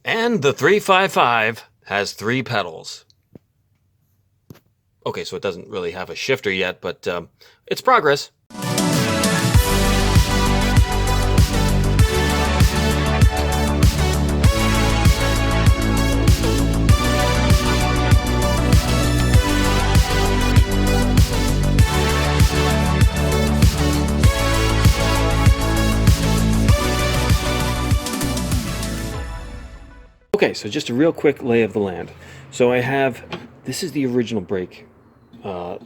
And the 355 has 3 pedals. Okay, so it doesn't really have a shifter yet, but it's progress. Okay, so just a real quick lay of the land. So I have, this is the original brake pedal.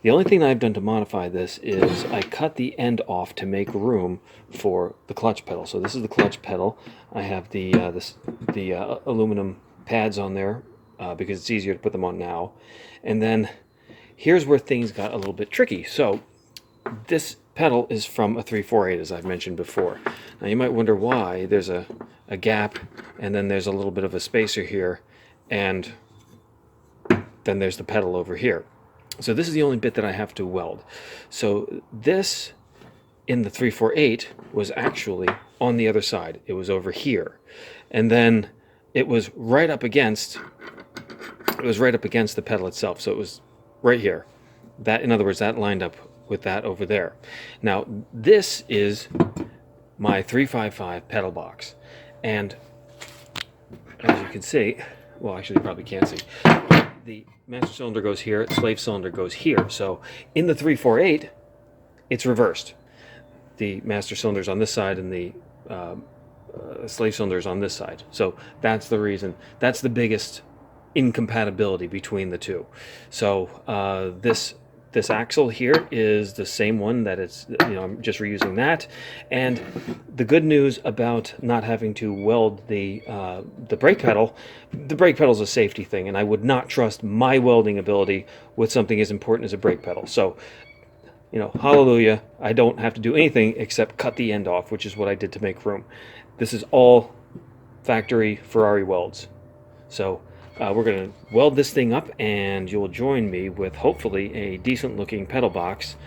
The only thing that I've done to modify this is I cut the end off to make room for the clutch pedal. So this is the clutch pedal. I have the aluminum pads on there because it's easier to put them on now. And then here's where things got a little bit tricky. So this pedal is from a 348, as I've mentioned before. Now you might wonder why there's a gap, and then there's a little bit of a spacer here, and then there's the pedal over here. So this is the only bit that I have to weld. So this in the 348 was actually on the other side. It was over here, and then it was right up against the pedal itself. So it was right here. That, in other words, that lined up with that over there. Now this is my 355 pedal box, and as you can see, well, actually you probably can't see, the master cylinder goes here, slave cylinder goes here. So in the 348 it's reversed. The master cylinder's on this side and the slave cylinder's on this side. So that's the reason, that's the biggest incompatibility between the two. So this axle here is the same one that it's, I'm just reusing that. And the good news about not having to weld the brake pedal is a safety thing, and I would not trust my welding ability with something as important as a brake pedal. So, hallelujah, I don't have to do anything except cut the end off, which is what I did to make room. This is all factory Ferrari welds. So we're going to weld this thing up, and you'll join me with hopefully a decent looking pedal box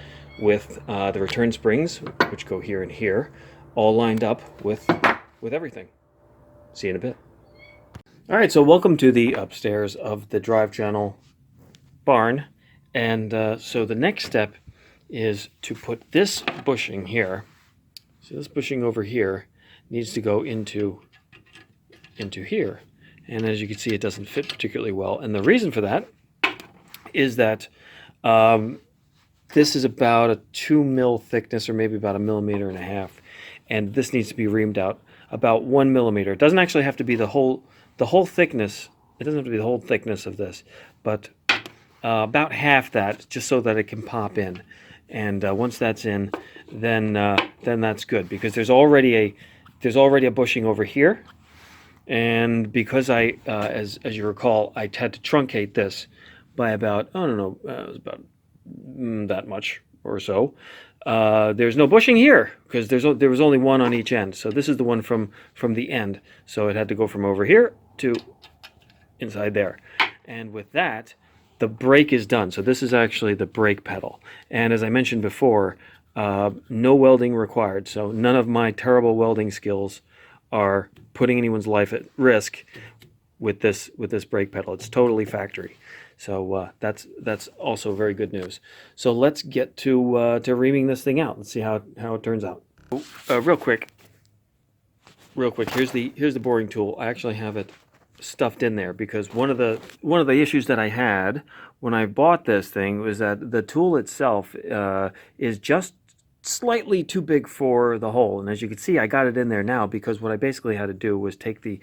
with the return springs, which go here and here, all lined up with everything. See you in a bit. All right, so welcome to the upstairs of the drive channel barn. And so the next step is to put this bushing here. So this bushing over here needs to go into here. And as you can see, it doesn't fit particularly well. And the reason for that is that this is about a 2 mil thickness, or maybe about 1.5 millimeters. And this needs to be reamed out about 1 millimeter. It doesn't actually have to be the whole thickness. It doesn't have to be the whole thickness of this, but about half that, just so that it can pop in. And once that's in, then that's good, because there's already a bushing over here. And because I, as you recall, I had to truncate this by about, I don't know, it was about that much or so. There's no bushing here because there was only one on each end. So this is the one from the end. So it had to go from over here to inside there. And with that, the brake is done. So this is actually the brake pedal. And as I mentioned before, no welding required. So none of my terrible welding skills are putting anyone's life at risk with this brake pedal. It's totally factory. So that's also very good news. So let's get to reaming this thing out. Let's see how it turns out. Real quick. Here's the boring tool. I actually have it stuffed in there because one of the issues that I had when I bought this thing was that the tool itself is just slightly too big for the hole. And as you can see, I got it in there now because what I basically had to do was take the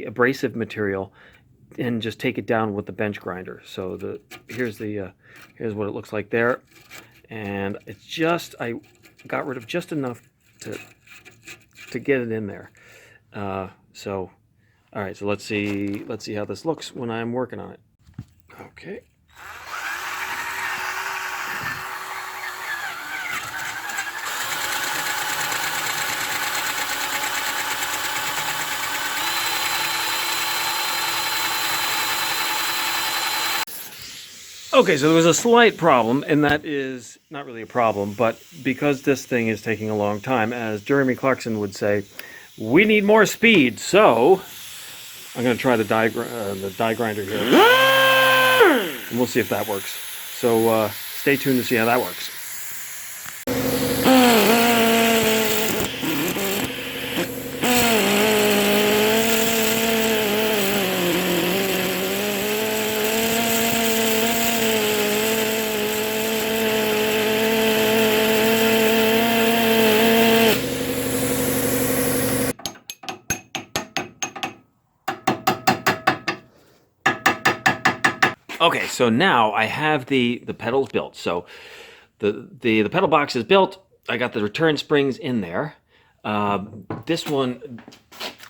abrasive material and just take it down with the bench grinder. So here's what it looks like there, and it's just, I got rid of just enough to get it in there. So all right, so let's see how this looks when I'm working on it. Okay. Okay, so there was a slight problem, and that is not really a problem, but because this thing is taking a long time, as Jeremy Clarkson would say, we need more speed. So I'm going to try the die grinder here, and we'll see if that works. So stay tuned to see how that works. Okay, so now I have the pedals built. So the pedal box is built. I got the return springs in there. This one,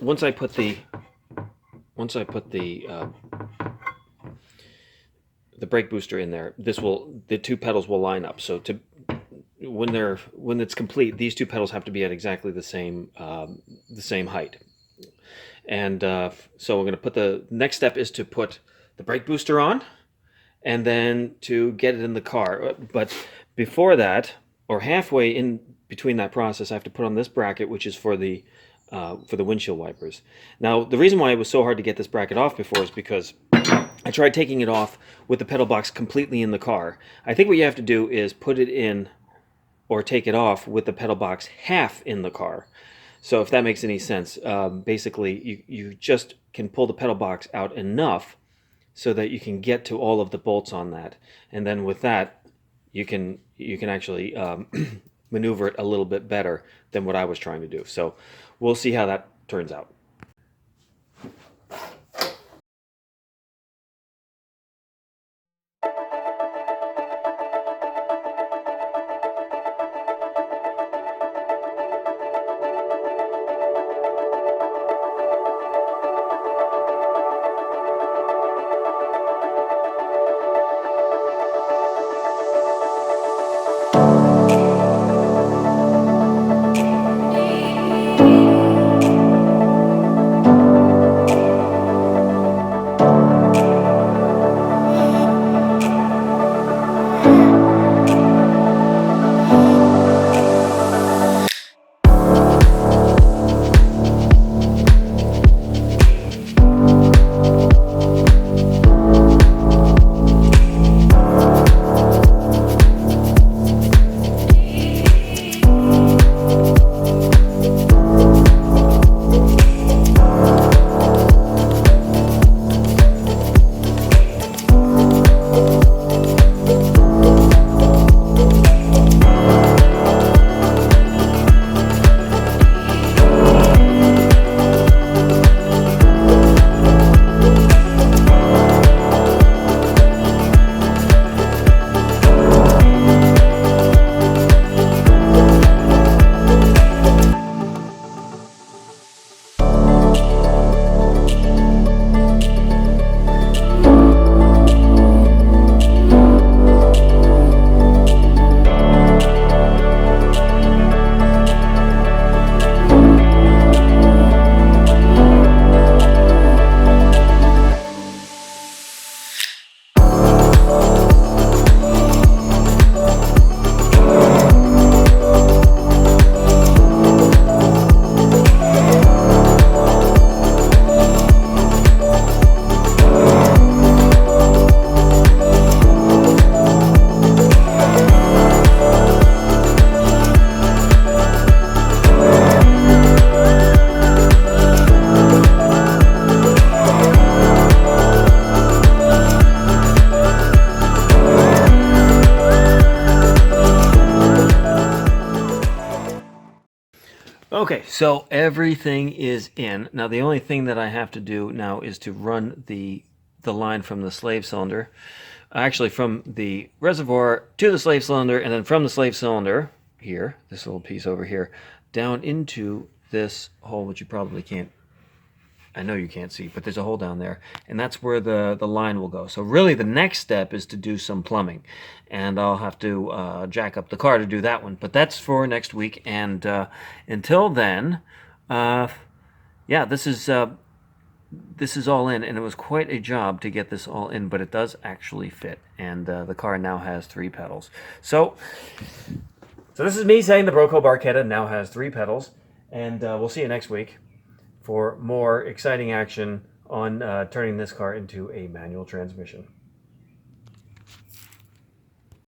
once I put the brake booster in there, the two pedals will line up. So when it's complete, these two pedals have to be at exactly the same height. And so we're going to put the next step is to put the brake booster on, and then to get it in the car. But before that, or halfway in between that process, I have to put on this bracket, which is for the windshield wipers. Now, the reason why it was so hard to get this bracket off before is because I tried taking it off with the pedal box completely in the car. I think what you have to do is put it in or take it off with the pedal box half in the car. So if that makes any sense, basically you just can pull the pedal box out enough so that you can get to all of the bolts on that, and then with that you can actually maneuver it a little bit better than what I was trying to do. So we'll see how that turns out. Okay, so everything is in. Now the only thing that I have to do now is to run the line from the slave cylinder, actually from the reservoir to the slave cylinder, and then from the slave cylinder here, this little piece over here, down into this hole, which you probably can't, I know you can't see, but there's a hole down there, and that's where the line will go. So really the next step is to do some plumbing, and I'll have to jack up the car to do that one, but that's for next week. And until then, yeah, this is this is all in, and it was quite a job to get this all in, but it does actually fit, and the car now has 3 pedals. So this is me saying the Broko Barchetta now has 3 pedals, and we'll see you next week for more exciting action on turning this car into a manual transmission.